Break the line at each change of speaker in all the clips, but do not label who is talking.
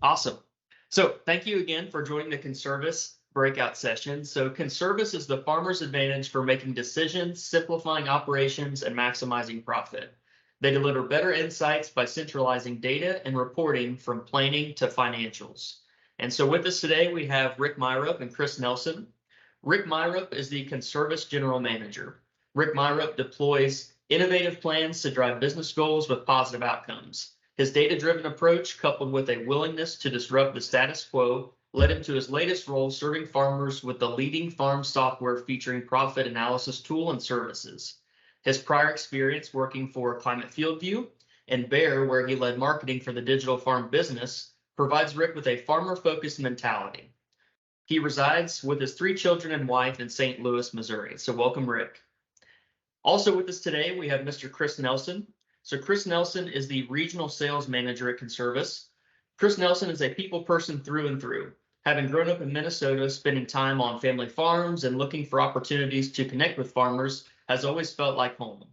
Awesome. So thank you again for joining the Conservis breakout session. So Conservis is the farmer's advantage for making decisions, simplifying operations, and maximizing profit. They deliver better insights by centralizing data and reporting from planning to financials. And so with us today, we have Rick Myrup and Chris Nelson. Rick Myrup is the Conservis General Manager. Rick Myrup deploys innovative plans to drive business goals with positive outcomes. His data-driven approach, coupled with a willingness to disrupt the status quo, led him to his latest role serving farmers with the leading farm software featuring profit analysis tool and services. His prior experience working for Climate FieldView and Bayer, where he led marketing for the digital farm business, provides Rick with a farmer-focused mentality. He resides with his 3 children and wife in St. Louis, Missouri. So welcome, Rick. Also with us today, we have Mr. Chris Nelson. So Chris Nelson is the Regional Sales Manager at Conservis. Chris Nelson is a people person through and through. Having grown up in Minnesota, spending time on family farms and looking for opportunities to connect with farmers has always felt like home.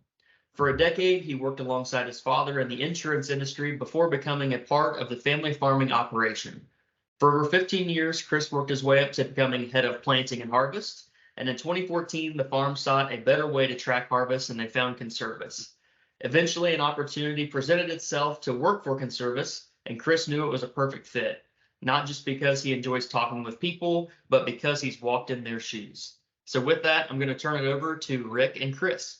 For a decade, he worked alongside his father in the insurance industry before becoming a part of the family farming operation. For over 15 years, Chris worked his way up to becoming head of planting and harvest. And in 2014, the farm sought a better way to track harvest, and they found Conservis. Eventually, an opportunity presented itself to work for Conservis, and Chris knew it was a perfect fit, not just because he enjoys talking with people, but because he's walked in their shoes. So with that, I'm going to turn it over to Rick and Chris.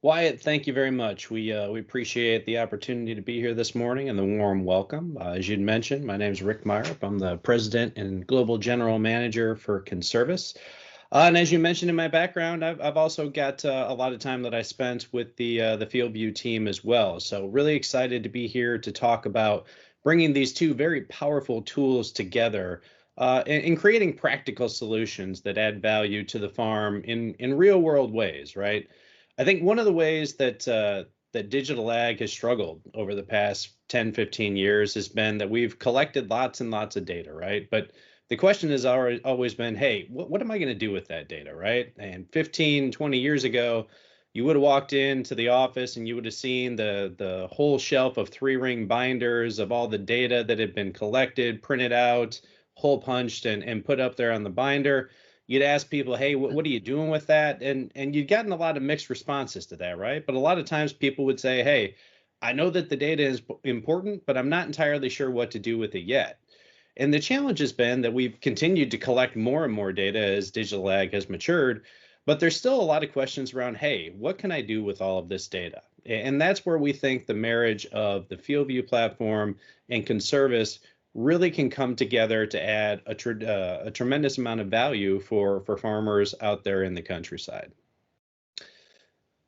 Wyatt, thank you very much. We appreciate the opportunity to be here this morning and the warm welcome. As you'd mentioned, my name is Rick Myrup. I'm the President and Global General Manager for Conservis. And as you mentioned in my background, I've also got a lot of time that I spent with the FieldView team as well. So really excited to be here to talk about bringing these two very powerful tools together and creating practical solutions that add value to the farm in real world ways, right? I think one of the ways that that digital ag has struggled over the past 10, 15 years has been that we've collected lots and lots of data, right? But the question has always been, hey, what am I going to do with that data, right? And 15, 20 years ago, you would have walked into the office and you would have seen the whole shelf of 3-ring binders of all the data that had been collected, printed out, hole punched, and put up there on the binder. You'd ask people, hey, what are you doing with that? And you'd gotten a lot of mixed responses to that, right? But a lot of times people would say, hey, I know that the data is important, but I'm not entirely sure what to do with it yet. And the challenge has been that we've continued to collect more and more data as digital ag has matured, but there's still a lot of questions around, hey, what can I do with all of this data? And that's where we think the marriage of the FieldView platform and Conservis really can come together to add a tremendous amount of value for farmers out there in the countryside.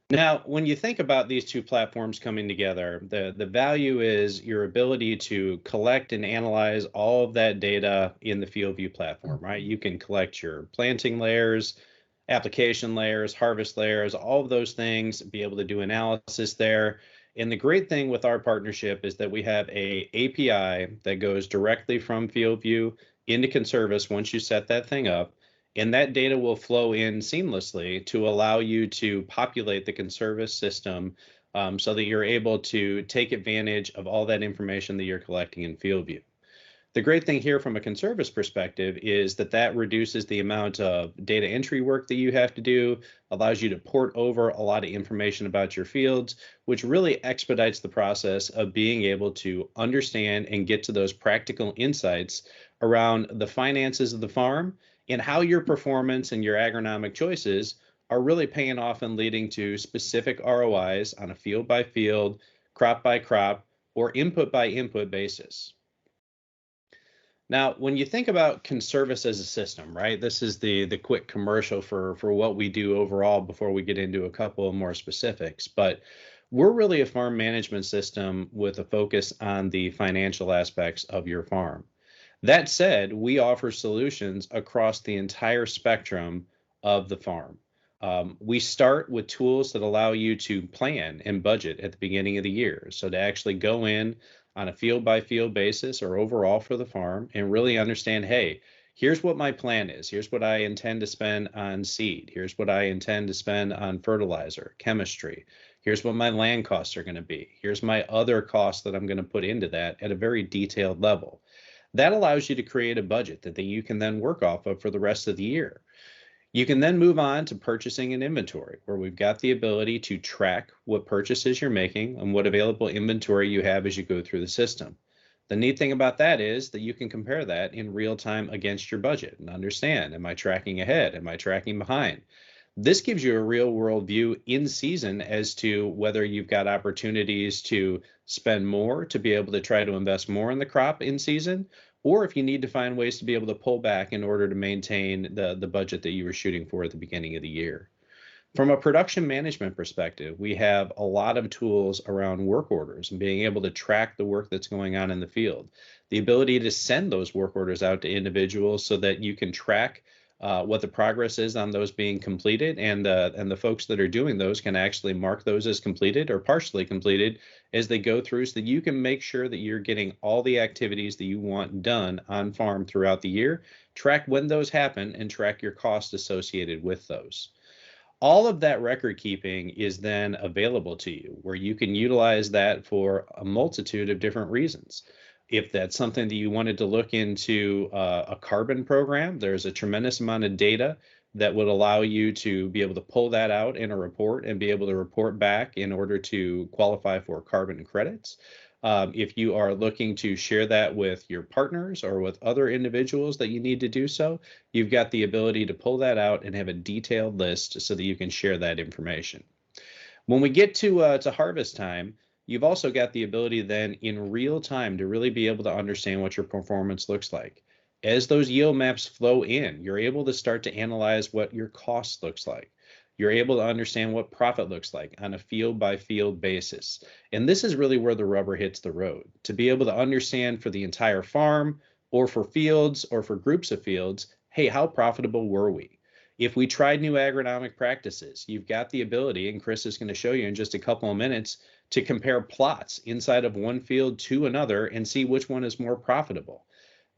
Now, when you think about these two platforms coming together, the value is your ability to collect and analyze all of that data in the FieldView platform, right? You can collect your planting layers, application layers, harvest layers, all of those things, be able to do analysis there. And the great thing with our partnership is that we have a API that goes directly from FieldView into Conservis once you set that thing up. And that data will flow in seamlessly to allow you to populate the Conservis system so that you're able to take advantage of all that information that you're collecting in FieldView. The great thing here from a Conservis perspective is that reduces the amount of data entry work that you have to do, allows you to port over a lot of information about your fields, which really expedites the process of being able to understand and get to those practical insights around the finances of the farm and how your performance and your agronomic choices are really paying off and leading to specific ROIs on a field by field, crop by crop, or input by input basis. Now, when you think about Conservis as a system, right, this is the quick commercial for what we do overall before we get into a couple of more specifics. But we're really a farm management system with a focus on the financial aspects of your farm. That said, we offer solutions across the entire spectrum of the farm. We start with tools that allow you to plan and budget at the beginning of the year. So to actually go in on a field by field basis or overall for the farm and really understand, hey, here's what my plan is. Here's what I intend to spend on seed. Here's what I intend to spend on fertilizer, chemistry. Here's what my land costs are going to be. Here's my other costs that I'm going to put into that at a very detailed level. That allows you to create a budget that you can then work off of for the rest of the year. You can then move on to purchasing and inventory, where we've got the ability to track what purchases you're making and what available inventory you have as you go through the system. The neat thing about that is that you can compare that in real time against your budget and understand, am I tracking ahead? Am I tracking behind? This gives you a real world view in season as to whether you've got opportunities to spend more to be able to try to invest more in the crop in season, or if you need to find ways to be able to pull back in order to maintain the budget that you were shooting for at the beginning of the year. From a production management perspective, we have a lot of tools around work orders and being able to track the work that's going on in the field. The ability to send those work orders out to individuals so that you can track what the progress is on those being completed, and the folks that are doing those can actually mark those as completed or partially completed as they go through, so that you can make sure that you're getting all the activities that you want done on farm throughout the year, track when those happen, and track your costs associated with those. All of that record keeping is then available to you, where you can utilize that for a multitude of different reasons. If that's something that you wanted to look into a carbon program, there's a tremendous amount of data that would allow you to be able to pull that out in a report and be able to report back in order to qualify for carbon credits. If you are looking to share that with your partners or with other individuals that you need to do so, you've got the ability to pull that out and have a detailed list so that you can share that information. When we get to harvest time, you've also got the ability then in real time to really be able to understand what your performance looks like. As those yield maps flow in, you're able to start to analyze what your cost looks like. You're able to understand what profit looks like on a field by field basis. And this is really where the rubber hits the road, to be able to understand for the entire farm or for fields or for groups of fields, hey, how profitable were we? If we tried new agronomic practices, you've got the ability, and Chris is going to show you in just a couple of minutes, to compare plots inside of one field to another and see which one is more profitable.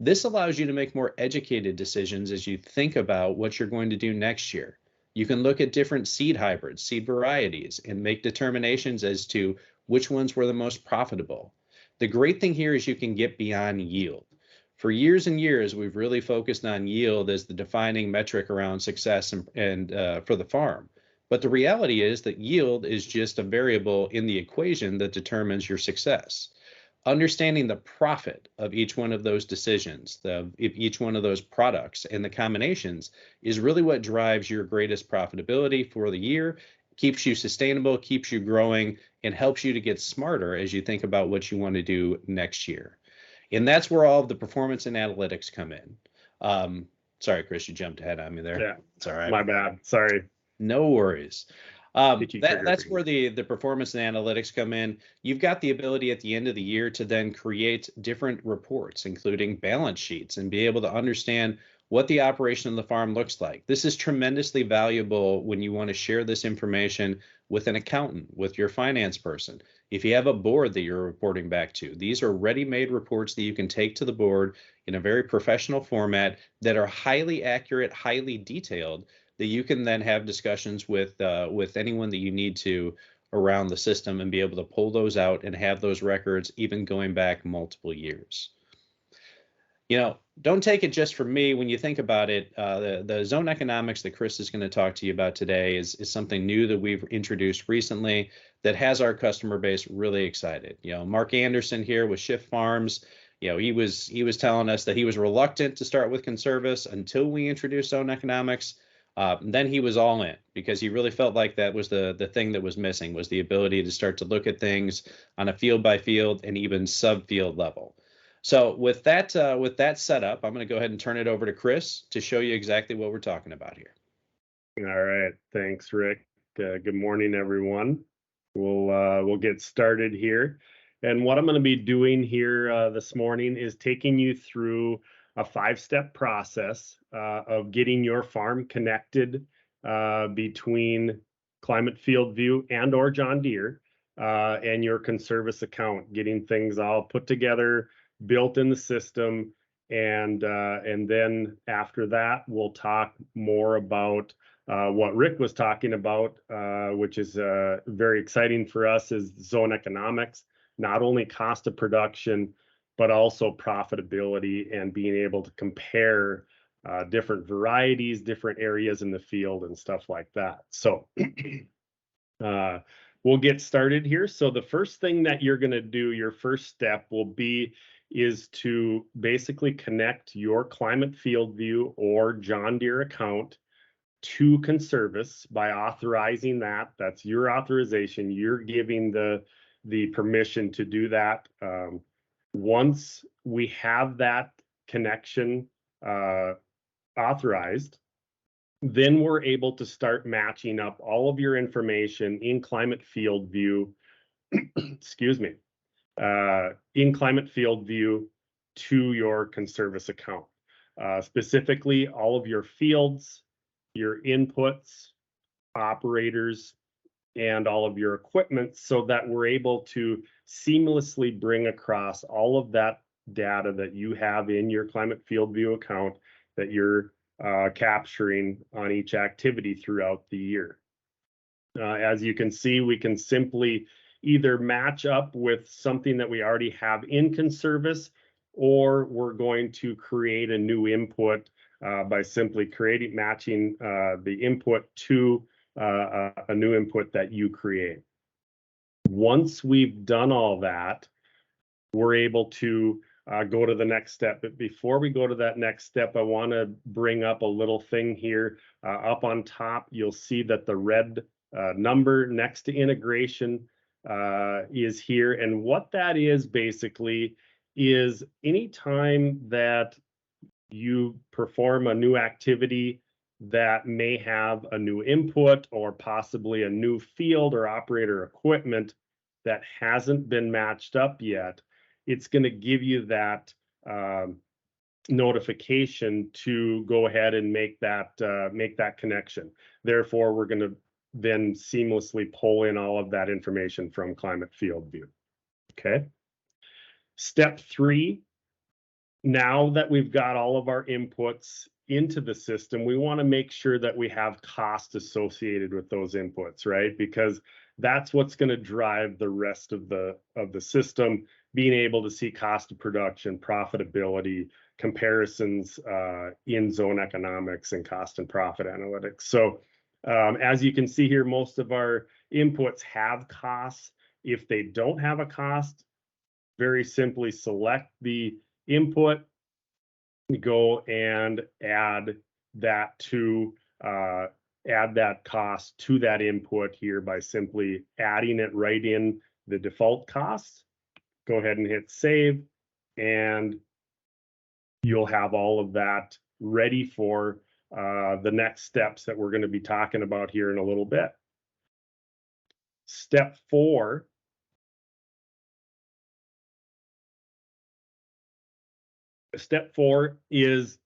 This allows you to make more educated decisions as you think about what you're going to do next year. You can look at different seed hybrids, seed varieties, and make determinations as to which ones were the most profitable. The great thing here is you can get beyond yield. For years and years, we've really focused on yield as the defining metric around success and for the farm. But the reality is that yield is just a variable in the equation that determines your success. Understanding the profit of each one of those decisions, each one of those products and the combinations is really what drives your greatest profitability for the year, keeps you sustainable, keeps you growing, and helps you to get smarter as you think about what you want to do next year. And that's where all of the performance and analytics come in. Sorry, Chris, you jumped ahead on me there.
Yeah,
it's all right.
My bad. Sorry.
No worries. That's where the performance and analytics come in. You've got the ability at the end of the year to then create different reports, including balance sheets, and be able to understand what the operation of the farm looks like. This is tremendously valuable when you want to share this information with an accountant, with your finance person. If you have a board that you're reporting back to, these are ready-made reports that you can take to the board in a very professional format that are highly accurate, highly detailed, that you can then have discussions with anyone that you need to around the system and be able to pull those out and have those records even going back multiple years. You know, don't take it just from me. When you think about it, the zone economics that Chris is going to talk to you about today is something new that we've introduced recently that has our customer base really excited. You know, Mark Anderson here with Shift Farms, you know, he was telling us that he was reluctant to start with Conservis until we introduced zone economics. Then he was all in because he really felt like that was the thing that was missing, was the ability to start to look at things on a field by field and even sub-field level. So with that set up, I'm going to go ahead and turn it over to Chris to show you exactly what we're talking about here.
All right. Thanks, Rick. Good morning, everyone. We'll get started here. And what I'm going to be doing here this morning is taking you through a 5-step process of getting your farm connected between Climate FieldView and or John Deere and your Conservis account, getting things all put together, built in the system, and then after that we'll talk more about What Rick was talking about, which is very exciting for us, is zone economics, not only cost of production, but also profitability and being able to compare different varieties, different areas in the field and stuff like that. So we'll get started here. So the first thing that you're going to do, your first step is to basically connect your Climate FieldView or John Deere account to Conservis by authorizing that. That's your authorization. You're giving the permission to do that. Once we have that connection authorized, then we're able to start matching up all of your information in Climate FieldView, excuse me, in Climate FieldView to your Conservis account. Specifically, all of your fields, your inputs, operators, and all of your equipment, so that we're able to seamlessly bring across all of that data that you have in your Climate FieldView account that you're capturing on each activity throughout the year. As you can see, we can simply either match up with something that we already have in Conservis, or we're going to create a new input by simply matching the input to a new input that you create. Once we've done all that, we're able to go to the next step. But before we go to that next step, I want to bring up a little thing here. Up on top, you'll see that the red number next to integration is here. And what that is basically is anytime that you perform a new activity that may have a new input or possibly a new field or operator equipment that hasn't been matched up yet, it's going to give you that notification to go ahead and make that connection. Therefore, we're going to then seamlessly pull in all of that information from Climate FieldView. Okay. Step 3. Now that we've got all of our inputs into the system, we want to make sure that we have cost associated with those inputs, right? Because that's what's going to drive the rest of the system, being able to see cost of production, profitability, comparisons in zone economics, and cost and profit analytics. So as you can see here, most of our inputs have costs. If they don't have a cost, very simply select the input, go and add that cost to that input here by simply adding it right in the default cost. Go ahead and hit save, and you'll have all of that ready for the next steps that we're going to be talking about here in a little bit. Step 4. Step 4 is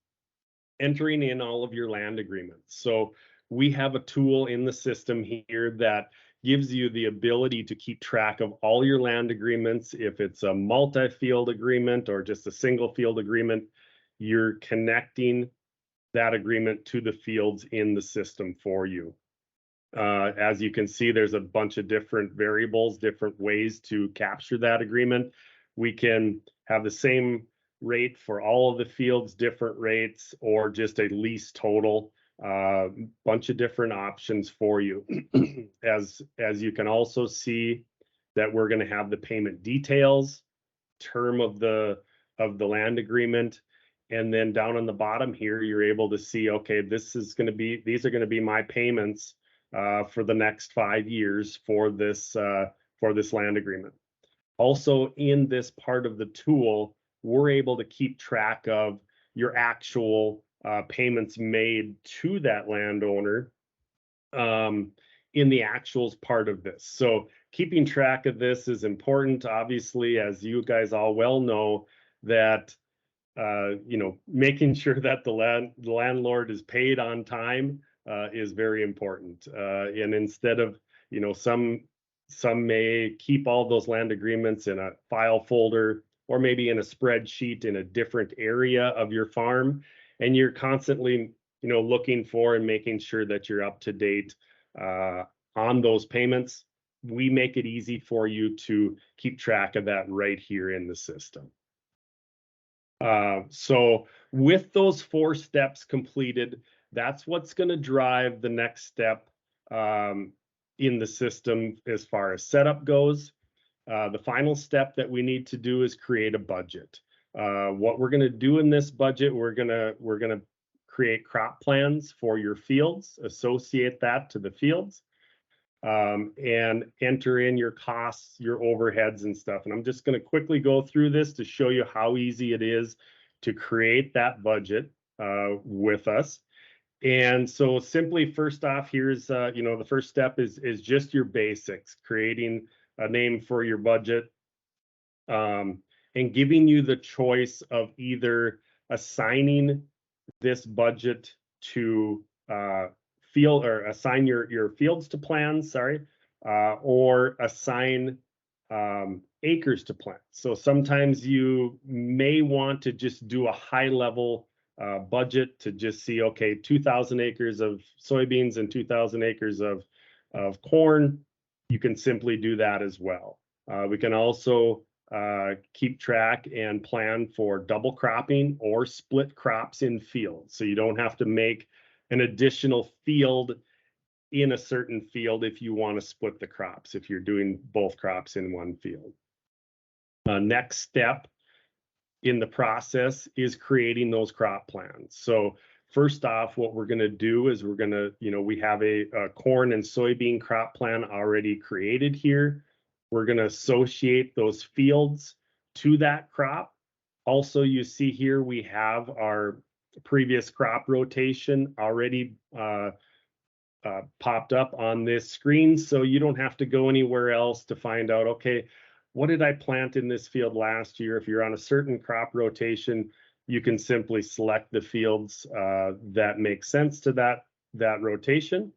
entering in all of your land agreements. So we have a tool in the system here that gives you the ability to keep track of all your land agreements. If it's a multi-field agreement or just a single field agreement, you're connecting that agreement to the fields in the system for you. As you can see, there's a bunch of different variables, different ways to capture that agreement. We can have the same rate for all of the fields, different rates, or just a lease total. Bunch of different options for you. As you can also see that we're going to have the payment details, term of the land agreement, and then down on the bottom here, you're able to see, okay, these are going to be my payments for the next 5 years for this land agreement. Also, in this part of the tool, we're able to keep track of your actual payments made to that landowner in the actuals part of this. So keeping track of this is important, obviously, as you guys all well know, that making sure that the landlord is paid on time is very important. And instead of, some may keep all those land agreements in a file folder, or maybe in a spreadsheet in a different area of your farm, and you're constantly looking for and making sure that you're up to date on those payments, we make it easy for you to keep track of that right here in the system. So with those 4 steps completed, that's what's going to drive the next step in the system as far as setup goes. The final step that we need to do is create a budget. What we're going to do in this budget, we're going to create crop plans for your fields, associate that to the fields, and enter in your costs, your overheads and stuff. And I'm just going to quickly go through this to show you how easy it is to create that budget with us. And so simply, first off, here's, the first step is just your basics, creating a name for your budget, and giving you the choice of either assigning this budget to field, or assign your fields to plans, or assign acres to plants. So sometimes you may want to just do a high level budget to just see, okay, 2,000 acres of soybeans and 2,000 acres of corn. You can simply do that as well. We can also keep track and plan for double cropping or split crops in fields. So you don't have to make an additional field in a certain field if you want to split the crops, if you're doing both crops in one field. Next step in the process is creating those crop plans. So first off, what we're going to do is we're going to, we have a corn and soybean crop plan already created here. We're going to associate those fields to that crop. Also, you see here, we have our previous crop rotation already popped up on this screen. So you don't have to go anywhere else to find out, okay, what did I plant in this field last year? If you're on a certain crop rotation, you can simply select the fields that make sense to that rotation,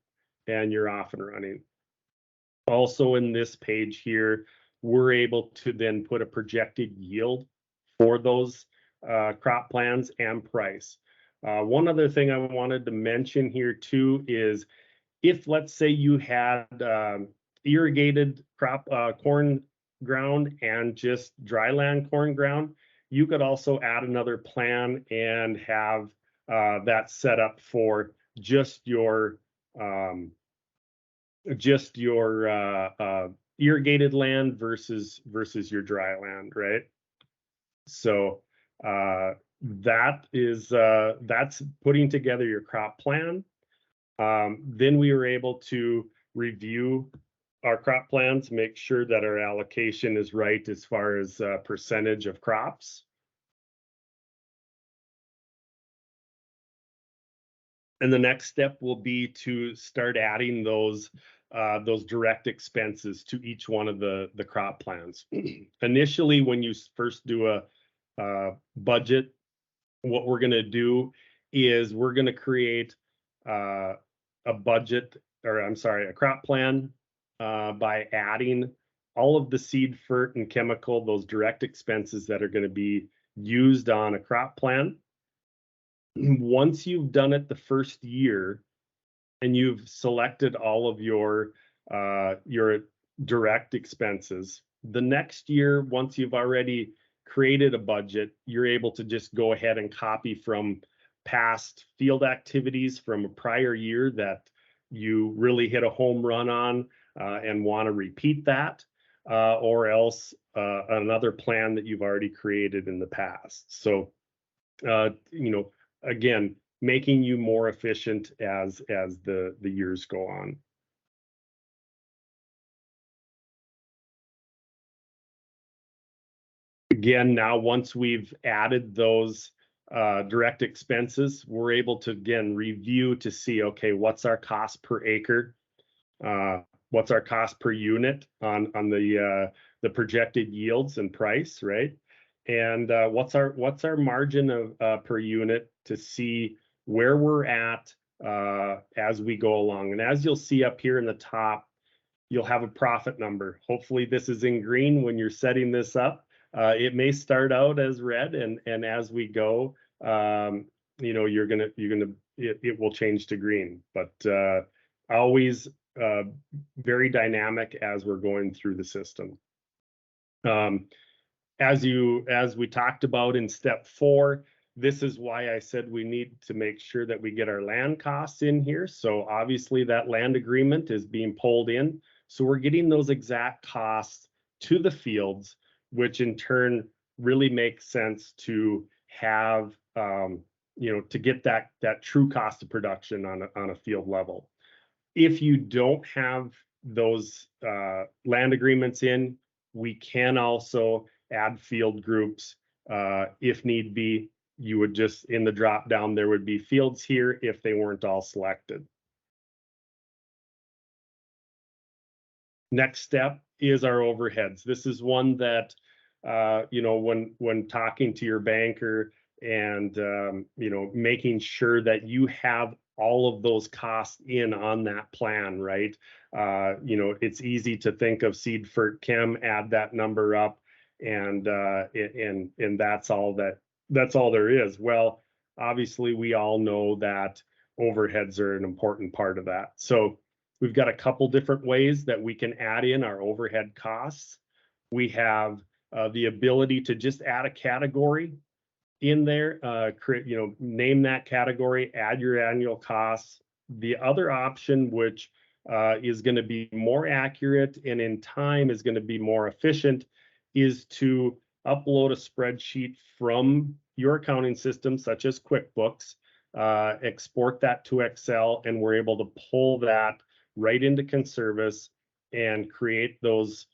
and you're off and running. Also in this page here, we're able to then put a projected yield for those crop plans and price. One other thing I wanted to mention here too is, if let's say you had irrigated crop corn ground and just dryland corn ground, you could also add another plan and have that set up for just your irrigated land versus your dry land, right? So that's putting together your crop plan. Then we were able to review our crop plans, make sure that our allocation is right as far as percentage of crops. And the next step will be to start adding those direct expenses to each one of the crop plans. Initially, when you first do a budget, what we're going to do is we're going to create a crop plan by adding all of the seed, fert, and chemical, those direct expenses that are going to be used on a crop plan. Once you've done it the first year and you've selected all of your direct expenses, the next year, once you've already created a budget, you're able to just go ahead and copy from past field activities from a prior year that you really hit a home run on and want to repeat that, or else another plan that you've already created in the past. So, again, making you more efficient as the years go on. Again, now once we've added those direct expenses, we're able to again review to see, okay, what's our cost per acre, what's our cost per unit on the projected yields and price, right? And what's our margin of per unit to see where we're at as we go along. And as you'll see up here in the top, you'll have a profit number. Hopefully this is in green when you're setting this up. It may start out as red, and as we go, it will change to green. But always very dynamic as we're going through the system. As we talked about in step 4, this is why I said we need to make sure that we get our land costs in here. So obviously that land agreement is being pulled in. So we're getting those exact costs to the fields, which in turn really makes sense to have, to get that true cost of production on a field level. If you don't have those land agreements in, we can also add field groups if need be. You would just, in the drop down, there would be fields here if they weren't all selected. Next step is our overheads. This is one that, when talking to your banker and, making sure that you have all of those costs in on that plan, right? It's easy to think of seed for chem, add that number up, and that's all there is. Well, obviously we all know that overheads are an important part of that. So we've got a couple different ways that we can add in our overhead costs. We have the ability to just add a category in there, name that category, add your annual costs. The other option, which is going to be more accurate and in time is going to be more efficient, is to upload a spreadsheet from your accounting system, such as QuickBooks, export that to Excel, and we're able to pull that right into Conservis and create those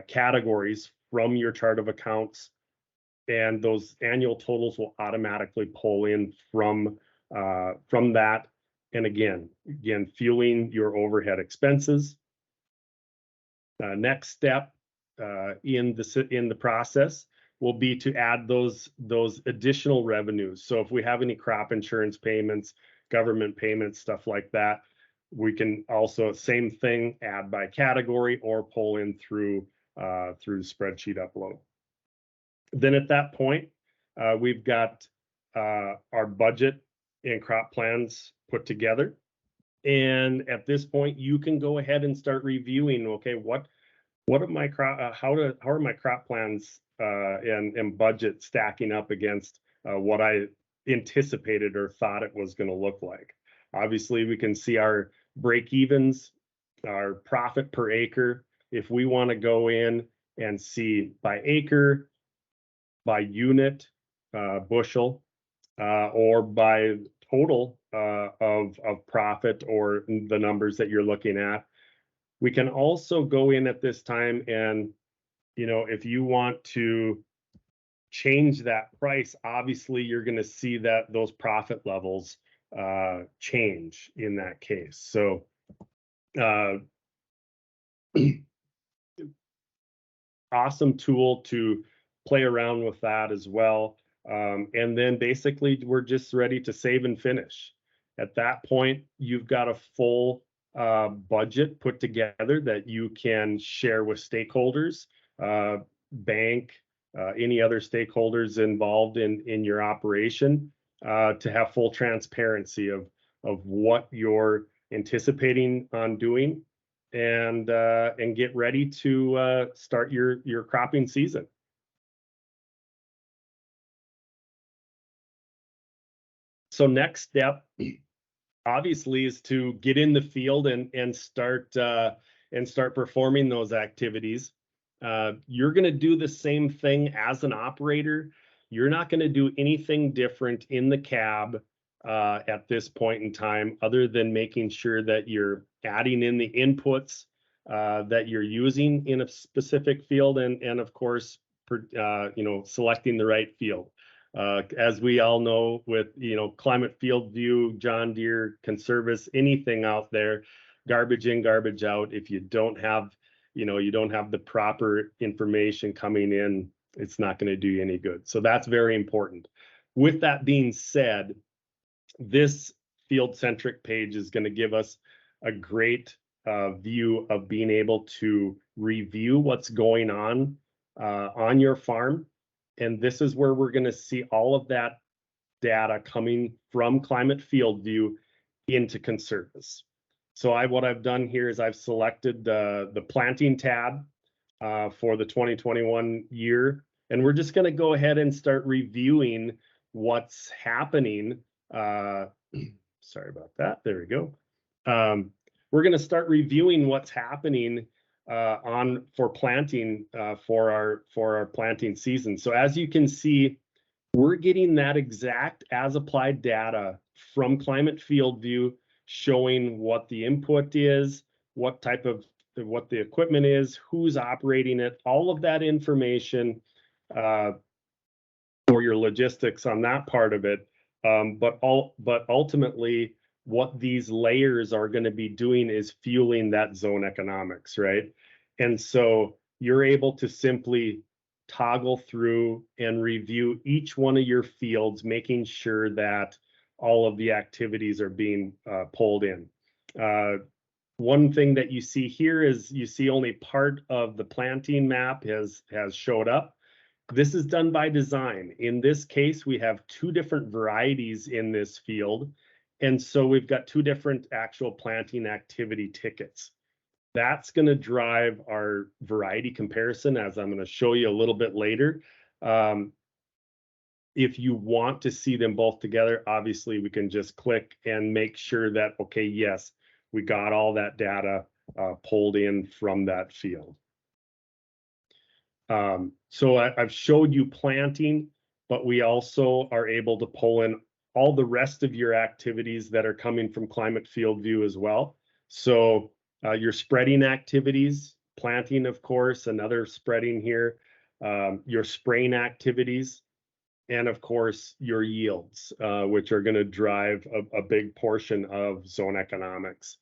categories from your chart of accounts. And those annual totals will automatically pull in from that. And again, fueling your overhead expenses. Next step in the process will be to add those additional revenues. So if we have any crop insurance payments, government payments, stuff like that, we can also, same thing, add by category or pull in through the spreadsheet upload. Then at that point, we've got our budget and crop plans put together. And at this point, you can go ahead and start reviewing, okay, what are my how are my crop plans and budget stacking up against what I anticipated or thought it was going to look like. Obviously, we can see our break evens, our profit per acre. If we want to go in and see by acre, by unit, bushel, or by total of profit, or the numbers that you're looking at. We can also go in at this time and, if you want to change that price, obviously you're going to see that those profit levels change in that case. So awesome tool to play around with that as well. And then basically we're just ready to save and finish. At that point, you've got a full budget put together that you can share with stakeholders, bank, any other stakeholders involved in your operation, to have full transparency of what you're anticipating on doing, and get ready to start your cropping season. So next step, obviously, is to get in the field and start performing those activities. You're going to do the same thing as an operator. You're not going to do anything different in the cab at this point in time, other than making sure that you're adding in the inputs that you're using in a specific field, and of course, selecting the right field. As we all know, with Climate FieldView, John Deere, Conservis, anything out there, garbage in, garbage out. If you don't have the proper information coming in, it's not going to do you any good. So that's very important. With that being said, this field-centric page is going to give us a great view of being able to review what's going on your farm. And this is where we're going to see all of that data coming from Climate FieldView into Conservis. So what I've done here is I've selected the planting tab for the 2021 year, and we're just going to go ahead and start reviewing what's happening. Sorry about that. There we go. We're going to start reviewing what's happening for planting for our planting season. So as you can see, we're getting that exact as applied data from Climate FieldView, showing what the input is, what the equipment is, who's operating it, all of that information for your logistics on that part of it. But ultimately, what these layers are going to be doing is fueling that zone economics, right? And so you're able to simply toggle through and review each one of your fields, making sure that all of the activities are being pulled in. One thing that you see here is you see only part of the planting map has showed up. This is done by design. In this case, we have two different varieties in this field. And so we've got two different actual planting activity tickets. That's going to drive our variety comparison, as I'm going to show you a little bit later. If you want to see them both together, obviously we can just click and make sure that, okay, yes, we got all that data pulled in from that field. So I've showed you planting, but we also are able to pull in all the rest of your activities that are coming from Climate FieldView as well. So your spreading activities, planting, of course, another spreading here, your spraying activities, and of course your yields, which are going to drive a big portion of zone economics.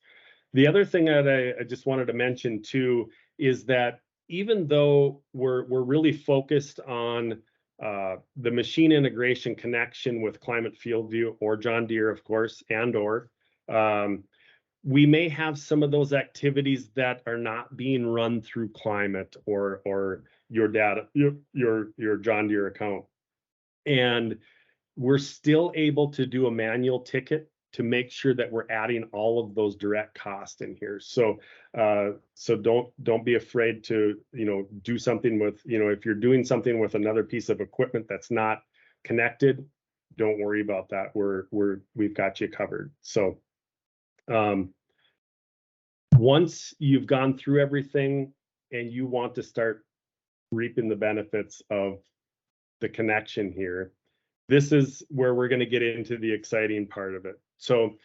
The other thing that I just wanted to mention too is that even though we're really focused on the machine integration connection with Climate FieldView or John Deere, of course, we may have some of those activities that are not being run through Climate or your data, your John Deere account. And we're still able to do a manual ticket to make sure that we're adding all of those direct costs in here. So don't be afraid to do something with, if you're doing something with another piece of equipment that's not connected, don't worry about that. We've got you covered. So once you've gone through everything and you want to start reaping the benefits of the connection here, this is where we're going to get into the exciting part of it. So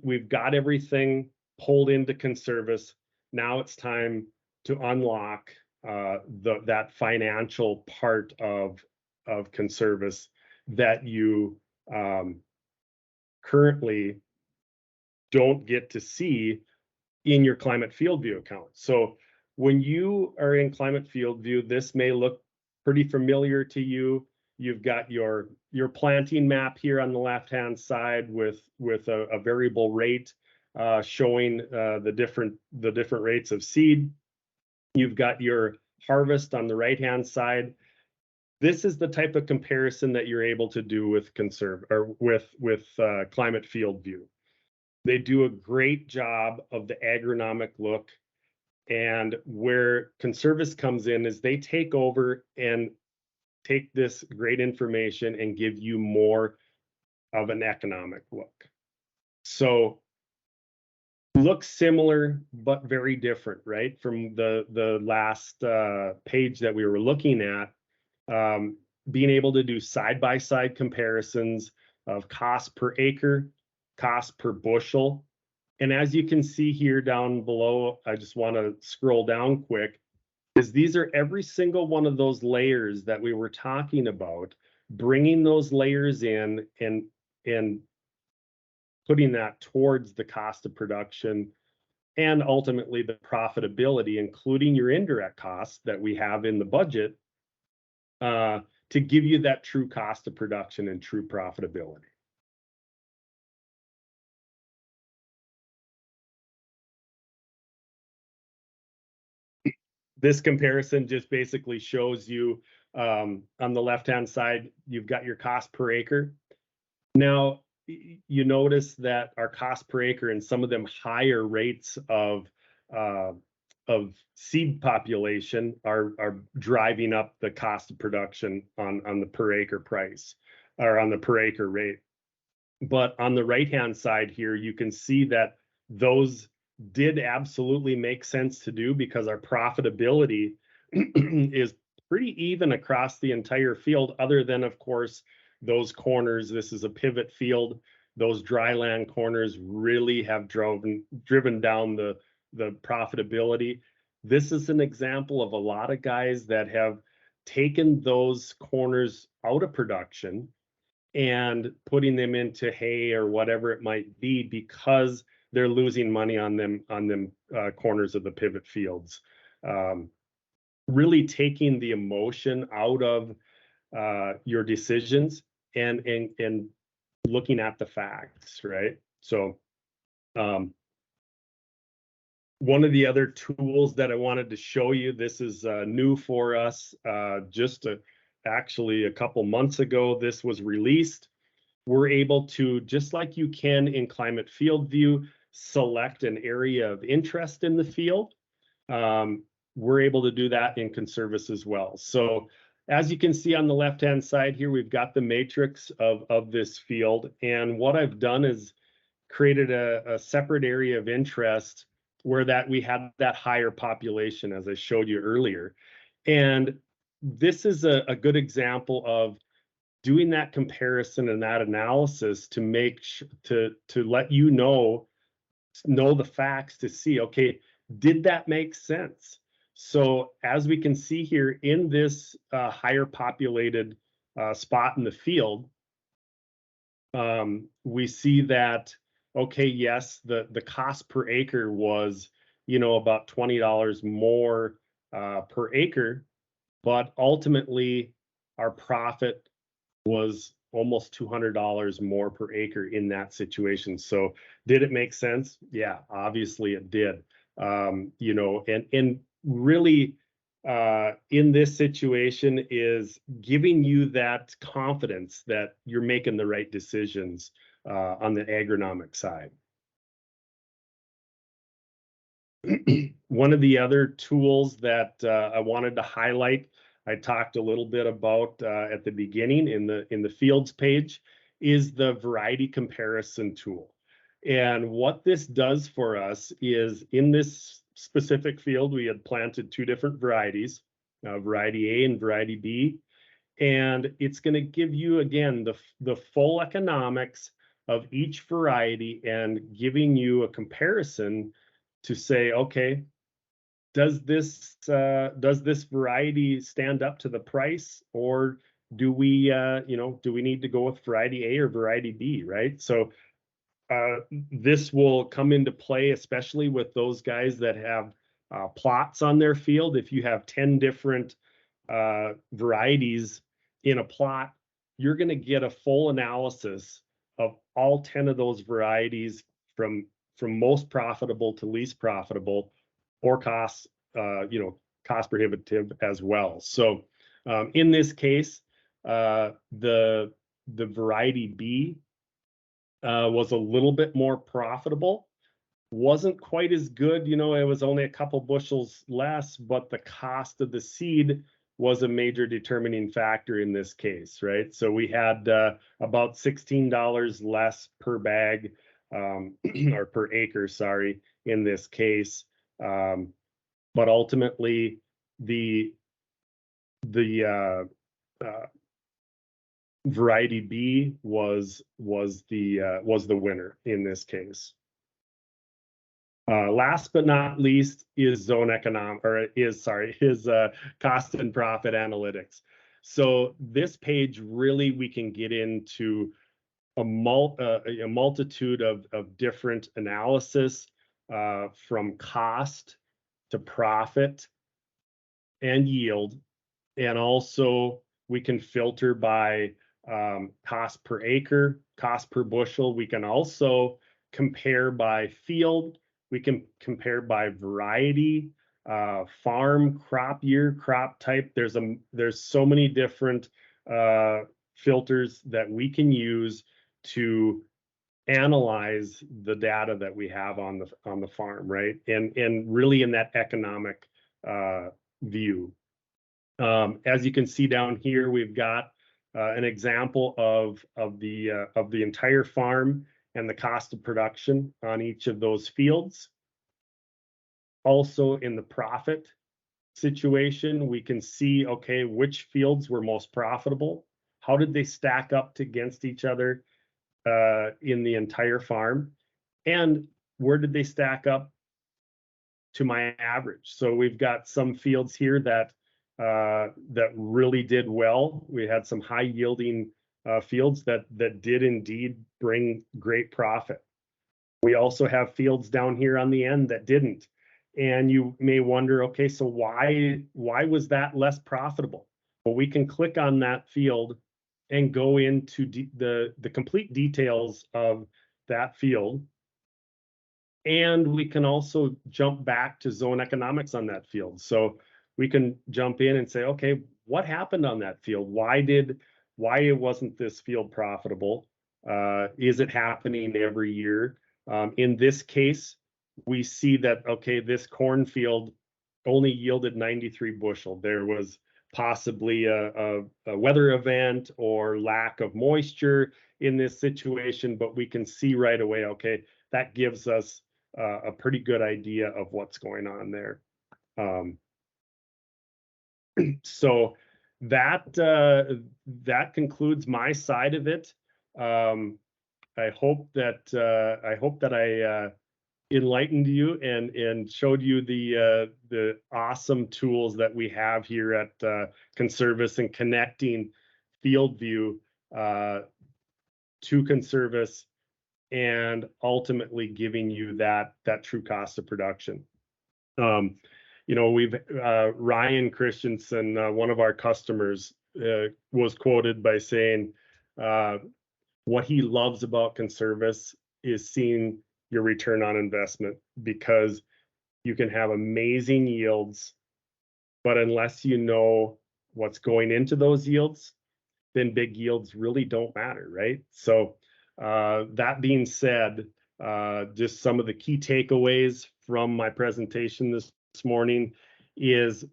we've got everything pulled into Conservis. Now it's time to unlock that financial part of Conservis that you currently don't get to see in your Climate FieldView account. So when you are in Climate FieldView, this may look pretty familiar to you. You've got your planting map here on the left-hand side with a variable rate showing the different rates of seed. You've got your harvest on the right-hand side. This is the type of comparison that you're able to do with Climate FieldView. They do a great job of the agronomic look, and where Conservis comes in is they take over and take this great information and give you more of an economic look. So looks similar, but very different, right? From the last page that we were looking at, being able to do side-by-side comparisons of cost per acre, cost per bushel. And as you can see here down below, I just want to scroll down quick, is these are every single one of those layers that we were talking about, bringing those layers in and putting that towards the cost of production and ultimately the profitability, including your indirect costs that we have in the budget, to give you that true cost of production and true profitability. This comparison just basically shows you On the left-hand side, you've got your cost per acre. Now, you notice that our cost per acre and some of them higher rates of seed population are driving up the cost of production on the per acre price or on the per acre rate. But on the right-hand side here, you can see that those did absolutely make sense to do because our profitability is pretty even across the entire field, other than, of course, those corners. This is a pivot field. Those dryland corners really have driven down the profitability. This is an example of a lot of guys that have taken those corners out of production and putting them into hay or whatever it might be because they're losing money on them corners of the pivot fields. Really taking the emotion out of your decisions and looking at the facts, right? So one of the other tools that I wanted to show you, this is new for us, actually a couple months ago, this was released. We're able to, just like you can in Climate FieldView, select an area of interest in the field. We're able to do that in Conservis as well. So as you can see on the left-hand side here, we've got the matrix of this field. And what I've done is created a separate area of interest where we had that higher population, as I showed you earlier. And this is a good example of doing that comparison and that analysis to let you know the facts, to see, okay, did that make sense? So as we can see here in this higher populated spot in the field, we see that, okay, yes, the cost per acre was, about $20 more per acre, but ultimately our profit was almost $200 more per acre in that situation. So did it make sense? Yeah, obviously it did. And really in this situation is giving you that confidence that you're making the right decisions on the agronomic side. One of the other tools that I wanted to highlight, I talked a little bit about at the beginning in the fields page, is the variety comparison tool. And what this does for us is, in this specific field, we had planted two different varieties, variety A and variety B. And it's going to give you, again, the full economics of each variety and giving you a comparison to say, okay, does this variety stand up to the price, or do we need to go with variety A or variety B, right? So this will come into play, especially with those guys that have plots on their field. If you have 10 different varieties in a plot, you're going to get a full analysis of all 10 of those varieties from most profitable to least profitable, or cost prohibitive as well. So in this case, the variety B was a little bit more profitable. Wasn't quite as good, it was only a couple bushels less, but the cost of the seed was a major determining factor in this case, right? So we had about $16 less per bag, or per acre, sorry, in this case. But ultimately, the variety B was the winner in this case. Last but not least is cost and profit analytics. So this page, really, we can get into a multitude of different analysis, from cost to profit and yield. And also we can filter by cost per acre, cost per bushel. We can also compare by field. We can compare by variety. farm, crop year, crop type. There's so many different filters that we can use to analyze the data that we have on the farm, right? And really in that economic view. As you can see down here, we've got an example of the entire farm and the cost of production on each of those fields. Also in the profit situation, we can see, okay, which fields were most profitable? How did they stack up against each other in the entire farm? And where did they stack up to my average? So we've got some fields here that really did well. We had some high yielding fields that did indeed bring great profit. We also have fields down here on the end that didn't. And you may wonder, okay, so why was that less profitable? Well, we can click on that field and go into the complete details of that field. And we can also jump back to zone economics on that field. So we can jump in and say, okay, what happened on that field? Why wasn't this field profitable? Is it happening every year? In this case, we see that, okay, this cornfield only yielded 93 bushel. There was possibly a weather event or lack of moisture in this situation, but we can see right away, okay, that gives us a pretty good idea of what's going on there. So that concludes my side of it. I hope that I enlightened you and showed you the awesome tools that we have here at Conservis and connecting FieldView to Conservis and ultimately giving you that true cost of production. You know, we've Ryan Christensen, one of our customers, was quoted by saying what he loves about Conservis is seeing your return on investment, because you can have amazing yields, but unless you know what's going into those yields, then big yields really don't matter, right? So that being said, just some of the key takeaways from my presentation this morning is,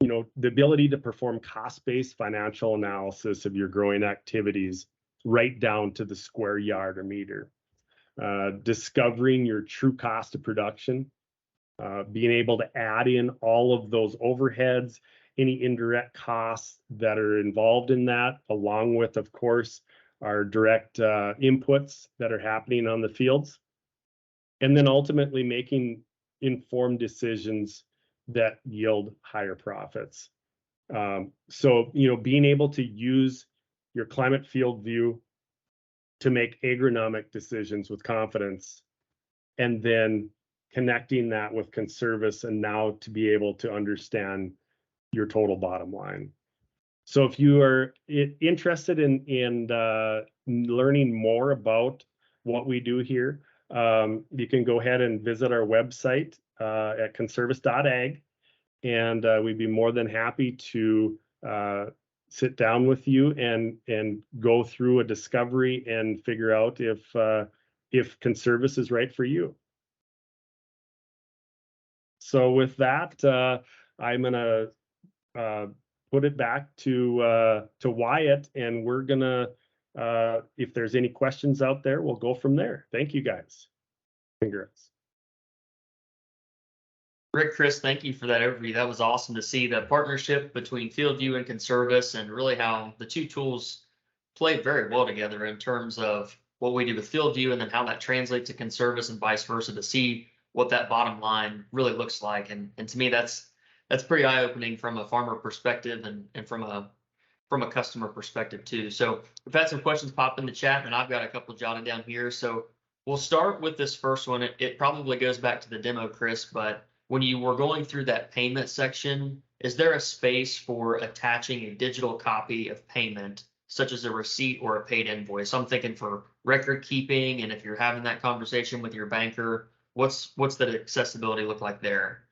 you know, the ability to perform cost-based financial analysis of your growing activities right down to the square yard or meter. Discovering your true cost of production, being able to add in all of those overheads, any indirect costs that are involved in that, along with, of course, our direct inputs that are happening on the fields, and then ultimately making informed decisions that yield higher profits. So, you know, being able to use your climate field view to make agronomic decisions with confidence, and then connecting that with Conservis, and now to be able to understand your total bottom line. So if you are interested in learning more about what we do here, you can go ahead and visit our website at conservis.ag, and we'd be more than happy to sit down with you and go through a discovery and figure out if Conservis is right for you. So with that, I'm gonna put it back to Wyatt, and we're gonna, if there's any questions out there, we'll go from there. Thank you, guys. Congrats.
Rick, Chris, thank you for that overview. That was awesome to see the partnership between FieldView and Conservis, and really how the two tools play very well together in terms of what we do with FieldView, and then how that translates to Conservis and vice versa, to see what that bottom line really looks like. And to me, that's pretty eye-opening from a farmer perspective, and from a customer perspective too. So we've had some questions pop in the chat, and I've got a couple jotted down here. So we'll start with this first one. It probably goes back to the demo, Chris, but when you were going through that payment section, is there a space for attaching a digital copy of payment, such as a receipt or a paid invoice? I'm thinking for record keeping, and if you're having that conversation with your banker, what's that accessibility look like there?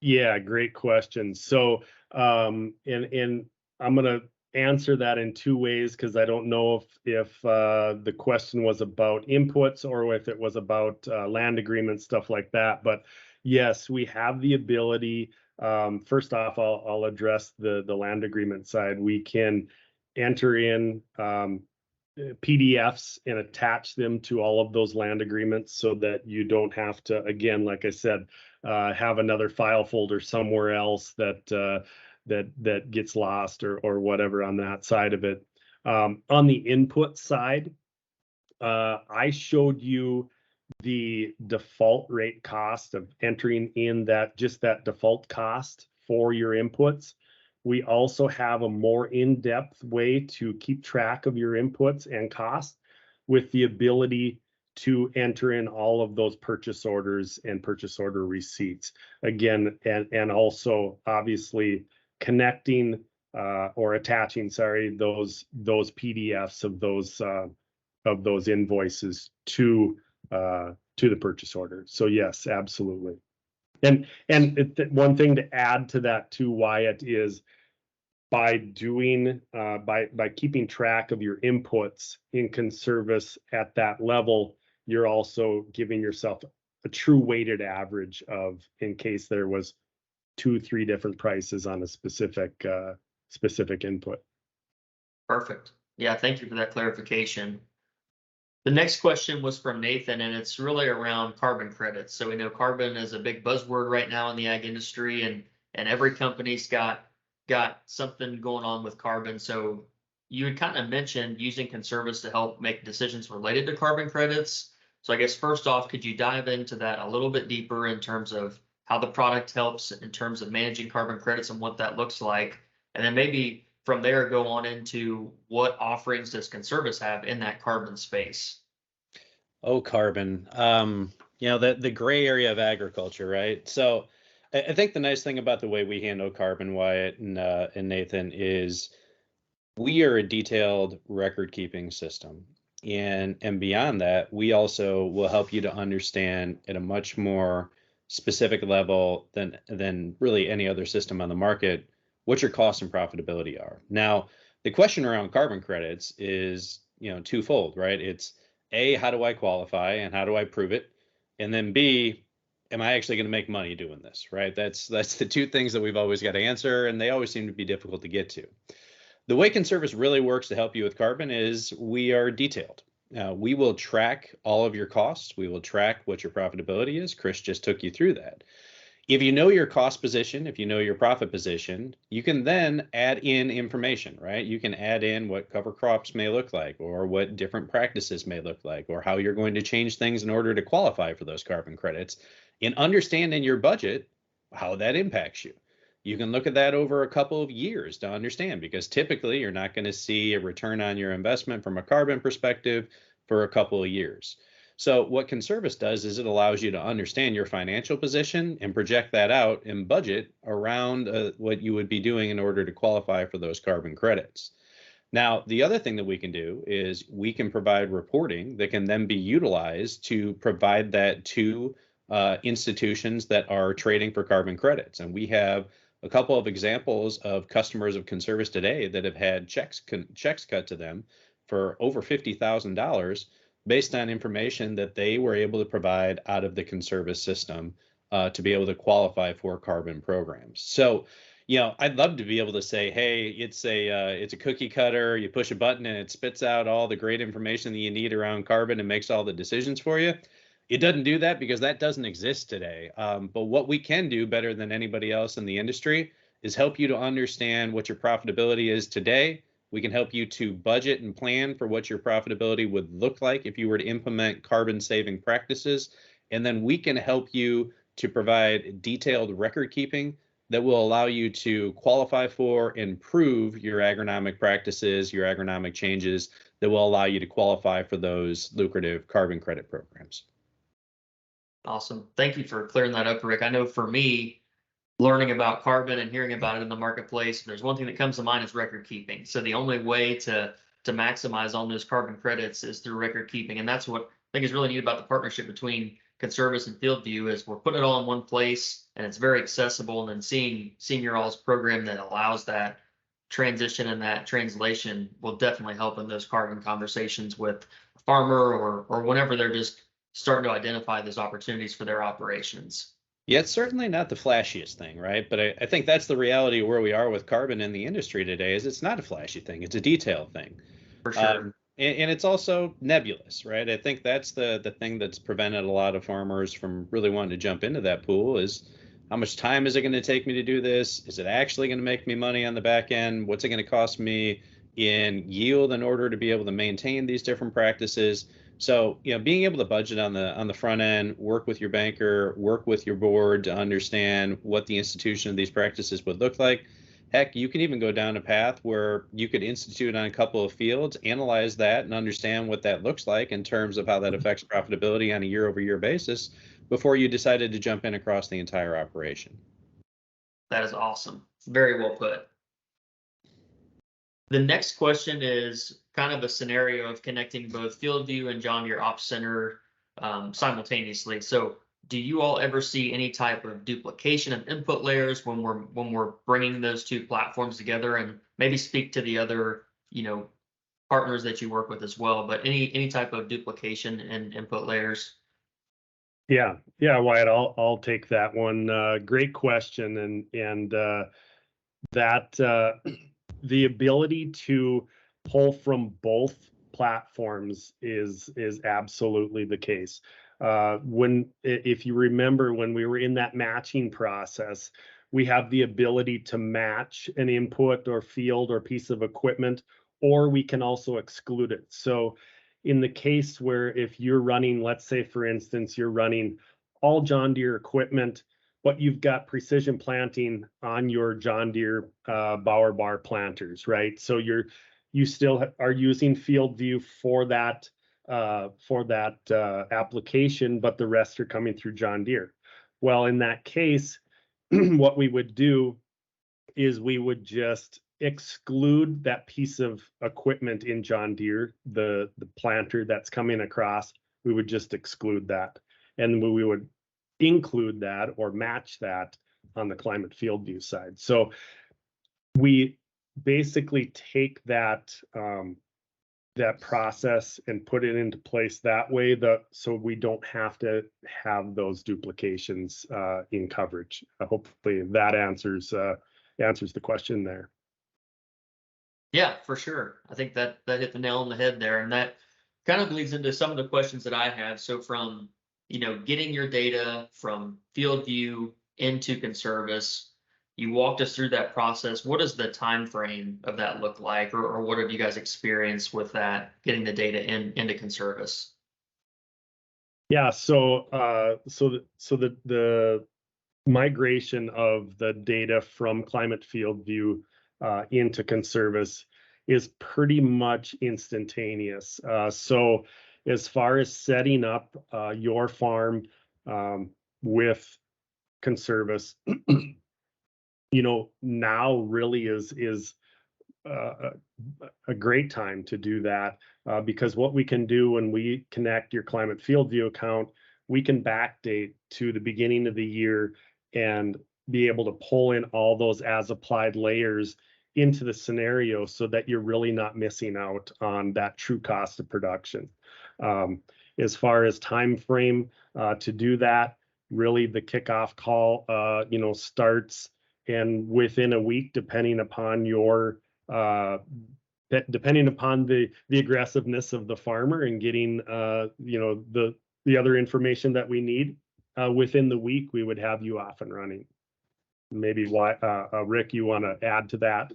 Yeah, great question. So, and I'm gonna answer that in two ways because I don't know if the question was about inputs or if it was about land agreements, stuff like that. But yes, we have the ability. First off, I'll address the land agreement side. We can enter in PDFs and attach them to all of those land agreements so that you don't have to, again, like I said, have another file folder somewhere else that gets lost or whatever on that side of it. On the input side, I showed you the default rate cost of entering in that default cost for your inputs. We also have a more in-depth way to keep track of your inputs and costs with the ability to enter in all of those purchase orders and purchase order receipts. Again, and also obviously connecting or attaching, those PDFs of those invoices to the purchase order. So yes, absolutely. And one thing to add to that too, Wyatt, is by doing by keeping track of your inputs in Conservis at that level, you're also giving yourself a true weighted average of, in case there was 2-3 different prices on a specific input.
Perfect. Yeah, thank you for that clarification. The next question was from Nathan, and it's really around carbon credits. So we know carbon is a big buzzword right now in the ag industry, and every company's got something going on with carbon. So you had kind of mentioned using Conservis to help make decisions related to carbon credits. So I guess first off, could you dive into that a little bit deeper in terms of how the product helps in terms of managing carbon credits and what that looks like? And then maybe from there go on into what offerings does Conservis have in that carbon space?
Oh, carbon. The gray area of agriculture, right? So I think the nice thing about the way we handle carbon, Wyatt and Nathan, is we are a detailed record keeping system. And beyond that, we also will help you to understand at a much more specific level than really any other system on the market what your costs and profitability are. Now, the question around carbon credits is, twofold, right? It's A, how do I qualify and how do I prove it? And then B, am I actually going to make money doing this, right? That's the two things that we've always got to answer, and they always seem to be difficult to get to. The way Conservis really works to help you with carbon is we are detailed. We will track all of your costs. We will track what your profitability is. Chris just took you through that. If you know your cost position, if you know your profit position, you can then add in information, right? You can add in what cover crops may look like, or what different practices may look like, or how you're going to change things in order to qualify for those carbon credits, and understand in your budget how that impacts you. You can look at that over a couple of years to understand, because typically you're not going to see a return on your investment from a carbon perspective for a couple of years. So what Conservis does is it allows you to understand your financial position and project that out and budget around what you would be doing in order to qualify for those carbon credits. Now, the other thing that we can do is we can provide reporting that can then be utilized to provide that to institutions that are trading for carbon credits. And we have a couple of examples of customers of Conservis today that have had checks cut to them for over $50,000 based on information that they were able to provide out of the Conservis system to be able to qualify for carbon programs. So, I'd love to be able to say, hey, it's a cookie cutter. You push a button and it spits out all the great information that you need around carbon and makes all the decisions for you. It doesn't do that because that doesn't exist today. But what we can do better than anybody else in the industry is help you to understand what your profitability is today. We can help you to budget and plan for what your profitability would look like if you were to implement carbon saving practices. And then we can help you to provide detailed record keeping that will allow you to qualify for and prove your agronomic practices, your agronomic changes that will allow you to qualify for those lucrative carbon credit programs.
Awesome. Thank you for clearing that up, Rick. I know for me, learning about carbon and hearing about it in the marketplace, there's one thing that comes to mind is record keeping. So the only way to maximize on those carbon credits is through record keeping. And that's what I think is really neat about the partnership between Conservis and FieldView is we're putting it all in one place and it's very accessible. And then seeing your all's program that allows that transition and that translation will definitely help in those carbon conversations with a farmer or whenever they're just starting to identify those opportunities for their operations.
Yeah, it's certainly not the flashiest thing, right? But I think that's the reality of where we are with carbon in the industry today is it's not a flashy thing. It's a detailed thing.
For sure.
And it's also nebulous, right? I think that's the thing that's prevented a lot of farmers from really wanting to jump into that pool is how much time is it going to take me to do this? Is it actually going to make me money on the back end? What's it going to cost me in yield in order to be able to maintain these different practices? So, being able to budget on the front end, work with your banker, work with your board to understand what the institution of these practices would look like. Heck, you can even go down a path where you could institute on a couple of fields, analyze that, and understand what that looks like in terms of how that affects profitability on a year-over-year basis before you decided to jump in across the entire operation.
That is awesome. Very well put. The next question is kind of a scenario of connecting both FieldView and John Deere Ops Center simultaneously. So do you all ever see any type of duplication of input layers when we're bringing those two platforms together? And maybe speak to the other, partners that you work with as well, but any type of duplication in input layers?
Yeah, Wyatt, I'll take that one. Great question, and that the ability to pull from both platforms is absolutely the case. If you remember, when we were in that matching process, we have the ability to match an input or field or piece of equipment, or we can also exclude it. So in the case where if you're running, let's say, for instance, you're running all John Deere equipment, but you've got precision planting on your John Deere Bauer bar planters, right? So you still are using FieldView for that application, but the rest are coming through John Deere. Well, in that case, what we would do is we would just exclude that piece of equipment in John Deere, the planter that's coming across. We would just exclude that, and we would include that or match that on the Climate FieldView side. So we basically take that that process and put it into place that way, so we don't have to have those duplications in coverage. Hopefully that answers the question there.
Yeah, for sure. I think that hit the nail on the head there, and that kind of leads into some of the questions that I have. So from getting your data from FieldView into Conservis, you walked us through that process. What does the time frame of that look like, or what have you guys experienced with that, getting the data into Conservis?
Yeah, so the migration of the data from Climate FieldView into Conservis is pretty much instantaneous. So as far as setting up your farm with Conservis, now really is a great time to do that because what we can do when we connect your Climate FieldView account, we can backdate to the beginning of the year and be able to pull in all those as applied layers into the scenario so that you're really not missing out on that true cost of production. As far as time frame to do that, really the kickoff call starts, and within a week, depending upon the aggressiveness of the farmer and getting the other information that we need, within the week we would have you off and running. Maybe Rick, you want to add to that?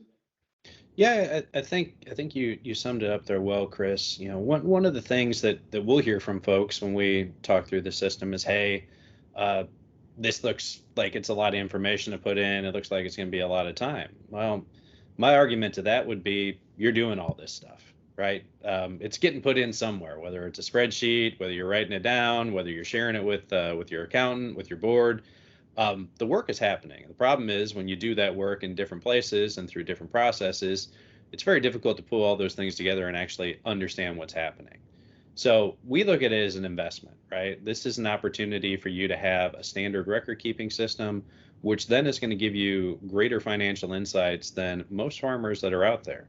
Yeah, I think you summed it up there well, Chris. One of the things that we'll hear from folks when we talk through the system is, hey, this looks like it's a lot of information to put in. It looks like it's going to be a lot of time. Well, my argument to that would be you're doing all this stuff, right? It's getting put in somewhere, whether it's a spreadsheet, whether you're writing it down, whether you're sharing it with your accountant, with your board. The work is happening. The problem is when you do that work in different places and through different processes, it's very difficult to pull all those things together and actually understand what's happening. So we look at it as an investment, right? This is an opportunity for you to have a standard record keeping system, which then is going to give you greater financial insights than most farmers that are out there.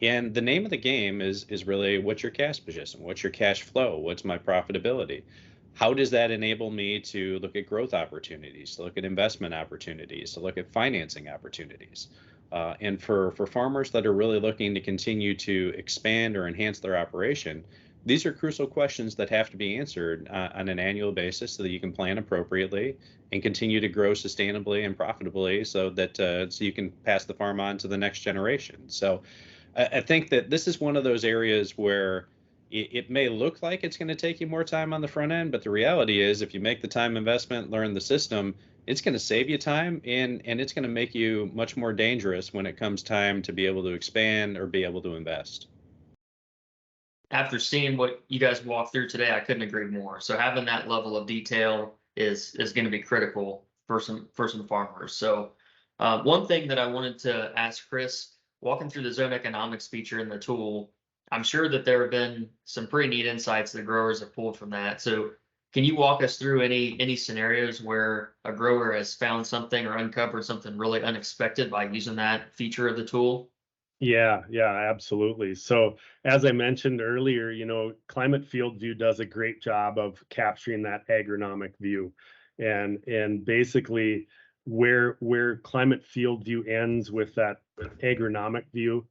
And the name of the game is really, what's your cash position? What's your cash flow? What's my profitability? How does that enable me to look at growth opportunities, to look at investment opportunities, to look at financing opportunities? And for farmers that are really looking to continue to expand or enhance their operation, these are crucial questions that have to be answered on an annual basis so that you can plan appropriately and continue to grow sustainably and profitably so that so you can pass the farm on to the next generation. So I think that this is one of those areas where it may look like it's going to take you more time on the front end, but the reality is if you make the time investment, learn the system, it's going to save you time and it's going to make you much more dangerous when it comes time to be able to expand or be able to invest.
After seeing what you guys walked through today, I couldn't agree more. So having that level of detail is going to be critical for some farmers. So one thing that I wanted to ask Chris, walking through the zone economics feature in the tool, I'm sure that there have been some pretty neat insights that growers have pulled from that. So can you walk us through any scenarios where a grower has found something or uncovered something really unexpected by using that feature of the tool?
Yeah, absolutely. So as I mentioned earlier, Climate Field View does a great job of capturing that agronomic view. And basically where Climate Field View ends with that agronomic view,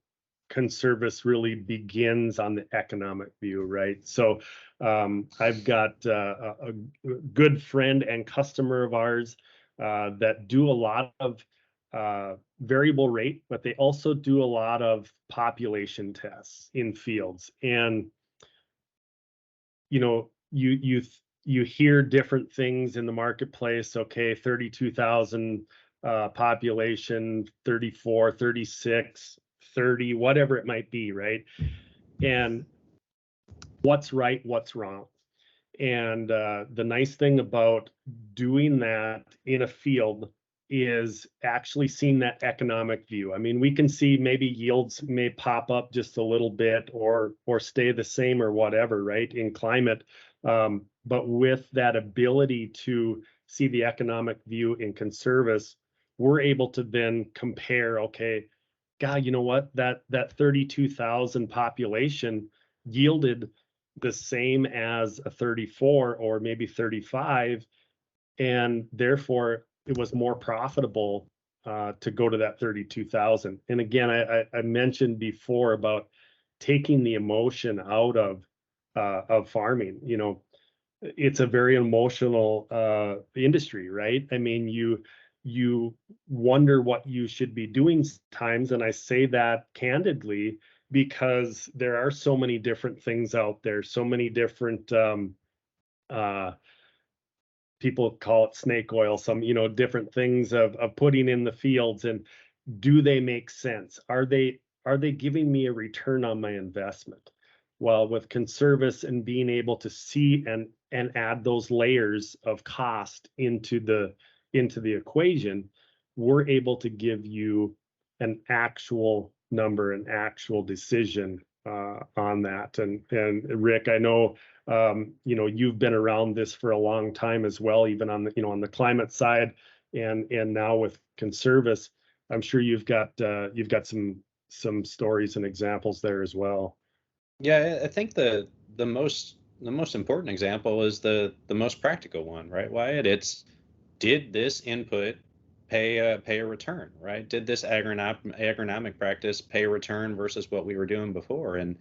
Conservis really begins on the economic view, right? So I've got a good friend and customer of ours that do a lot of variable rate, but they also do a lot of population tests in fields. And you hear different things in the marketplace. Okay, 32,000 population, 34, 36, 30, whatever it might be, right? And what's right, what's wrong? And the nice thing about doing that in a field is actually seeing that economic view. I mean, we can see maybe yields may pop up just a little bit or stay the same or whatever, right, in climate. But with that ability to see the economic view in Conservis, we're able to then compare, okay, God, you know what, that 32,000 population yielded the same as a 34 or maybe 35, and therefore it was more profitable to go to that 32,000. And again, I mentioned before about taking the emotion out of farming. It's a very emotional industry, right? I mean, you wonder what you should be doing times, and I say that candidly because there are so many different things out there, so many different people call it snake oil, some different things of putting in the fields, and do they make sense? Are they giving me a return on my investment? Well, with Conservis and being able to see and add those layers of cost into the equation, we're able to give you an actual number, an actual decision on that. And Rick, I know you've been around this for a long time as well, even on the on the climate side, and now with Conservis, I'm sure you've got some stories and examples there as well.
Yeah, I think the most important example is the most practical one, right, Wyatt? It's, did this input pay a return, right? Did this agronomic practice pay a return versus what we were doing before? And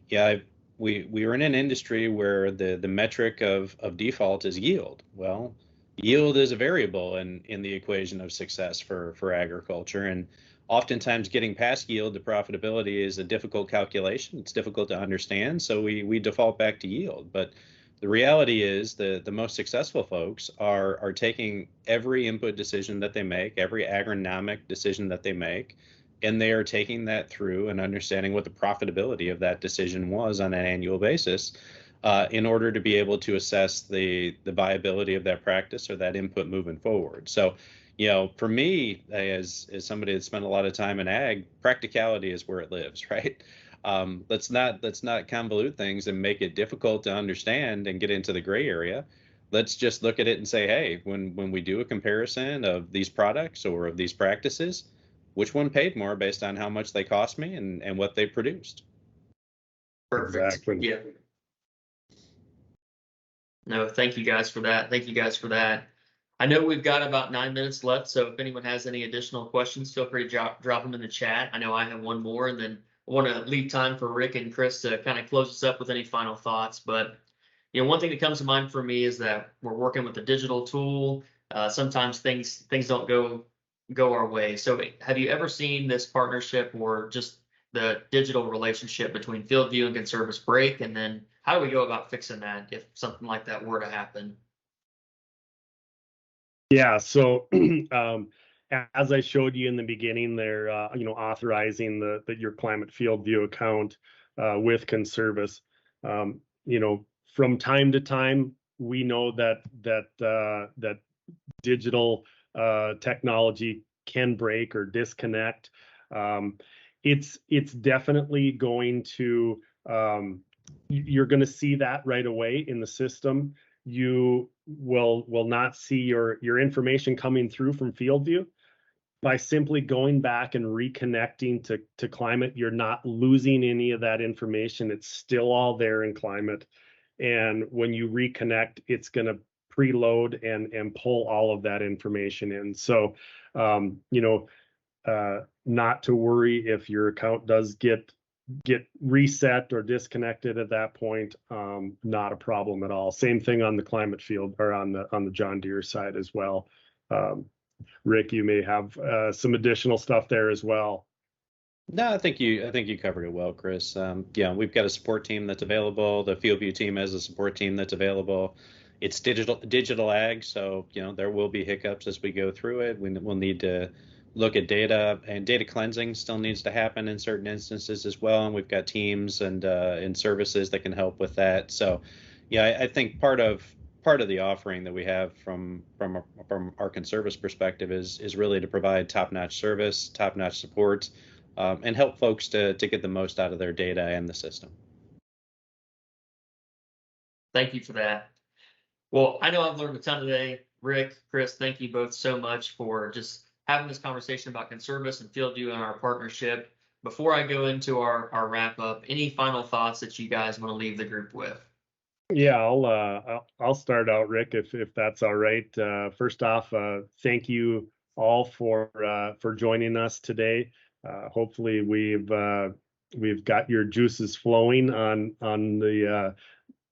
yeah, we were in an industry where the metric of default is yield. Well, yield is a variable in the equation of success for agriculture, and oftentimes getting past yield to profitability is a difficult calculation. It's difficult to understand, so we default back to yield. But the reality is the most successful folks are taking every input decision that they make, every agronomic decision that they make, and they are taking that through and understanding what the profitability of that decision was on an annual basis in order to be able to assess the viability of that practice or that input moving forward. So, for me, as somebody that spent a lot of time in ag, practicality is where it lives, right? Let's not convolute things and make it difficult to understand and get into the gray area. Let's just look at it and say, hey, when we do a comparison of these products or of these practices, which one paid more based on how much they cost me and what they produced?
Perfect.
Exactly.
Yeah. No, thank you guys for that. Thank you guys for that. I know we've got about 9 minutes left, so if anyone has any additional questions, feel free to drop them in the chat. I know I have one more, and then I want to leave time for Rick and Chris to kind of close us up with any final thoughts. But one thing that comes to mind for me is that we're working with a digital tool. Sometimes things don't go our way. So have you ever seen this partnership or just the digital relationship between FieldView and Conservis break? And then how do we go about fixing that if something like that were to happen?
Yeah, so as I showed you in the beginning there, authorizing your Climate FieldView account with Conservis, from time to time, we know that digital technology can break or disconnect. It's definitely going to you're going to see that right away in the system. You will not see your information coming through from FieldView. By simply going back and reconnecting to Climate, you're not losing any of that information. It's still all there in Climate. And when you reconnect, it's going to preload and pull all of that information in. So, not to worry if your account does get reset or disconnected at that point. Not a problem at all. Same thing on the Climate field or on the John Deere side as well. Rick, you may have some additional stuff there as well.
No, I think you covered it well, Chris. We've got a support team that's available. The FieldView team has a support team that's available. It's digital ag, so there will be hiccups as we go through it. We'll need to look at data, and data cleansing still needs to happen in certain instances as well. And we've got teams and services that can help with that. So, I think part of the offering that we have from our Conservis perspective is really to provide top-notch service, top-notch support, and help folks to get the most out of their data and the system.
Thank you for that. Well, I know I've learned a ton today. Rick, Chris, thank you both so much for just having this conversation about Conservis and FieldView and our partnership. Before I go into our wrap up, any final thoughts that you guys want to leave the group with?
Yeah, I'll start out, Rick, if that's all right. First off, thank you all for joining us today. Hopefully we've got your juices flowing on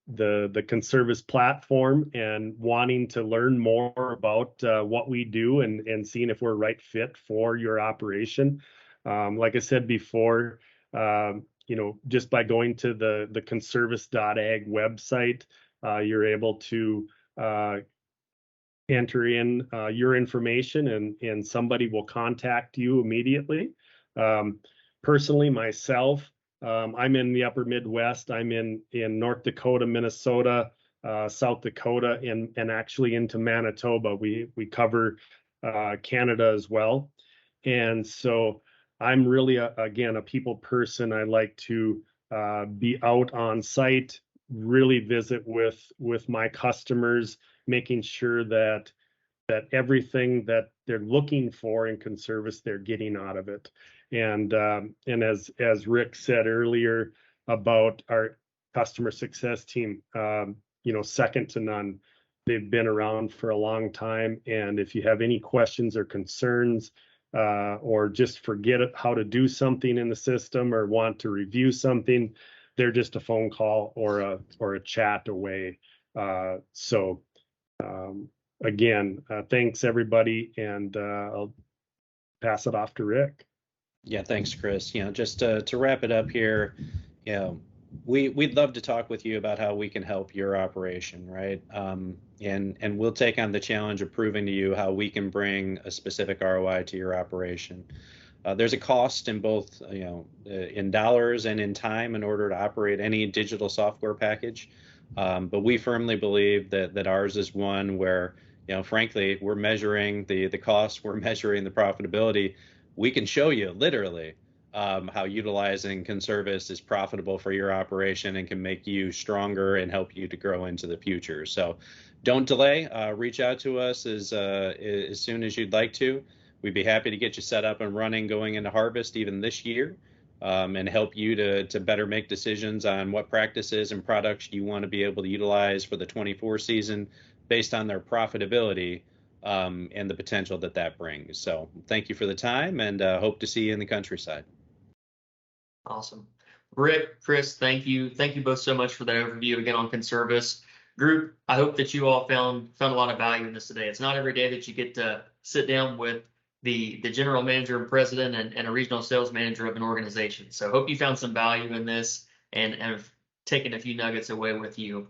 the Conservis platform and wanting to learn more about what we do and seeing if we're a right fit for your operation. Like I said before, just by going to the conservis.ag website, you're able to enter in your information and somebody will contact you immediately. Personally, myself, I'm in the upper Midwest. I'm in North Dakota, Minnesota, South Dakota, and actually into Manitoba. We cover Canada as well. And so I'm really, again, a people person. I like to be out on site, really visit with my customers, making sure that everything that they're looking for in Conservis, they're getting out of it. And as Rick said earlier about our customer success team, second to none. They've been around for a long time. And if you have any questions or concerns, or just forget how to do something in the system or want to review something, they're just a phone call or a chat away. Again, thanks everybody, and I'll pass it off to Rick.
Yeah, thanks, Chris. Just to wrap it up here, we'd love to talk with you about how we can help your operation, right? And we'll take on the challenge of proving to you how we can bring a specific ROI to your operation. There's a cost in both, in dollars and in time in order to operate any digital software package. But we firmly believe that ours is one where, frankly, we're measuring the cost, we're measuring the profitability. We can show you literally how utilizing Conservis is profitable for your operation and can make you stronger and help you to grow into the future. So don't delay. Reach out to us as soon as you'd like to. We'd be happy to get you set up and running going into harvest even this year, and help you to better make decisions on what practices and products you want to be able to utilize for the 24 season based on their profitability, and the potential that that brings. So thank you for the time, and hope to see you in the countryside.
Awesome. Rick, Chris, thank you. Thank you both so much for that overview again on Conservis. Group, I hope that you all found a lot of value in this today. It's not every day that you get to sit down with the general manager and president and a regional sales manager of an organization. So hope you found some value in this and have taken a few nuggets away with you.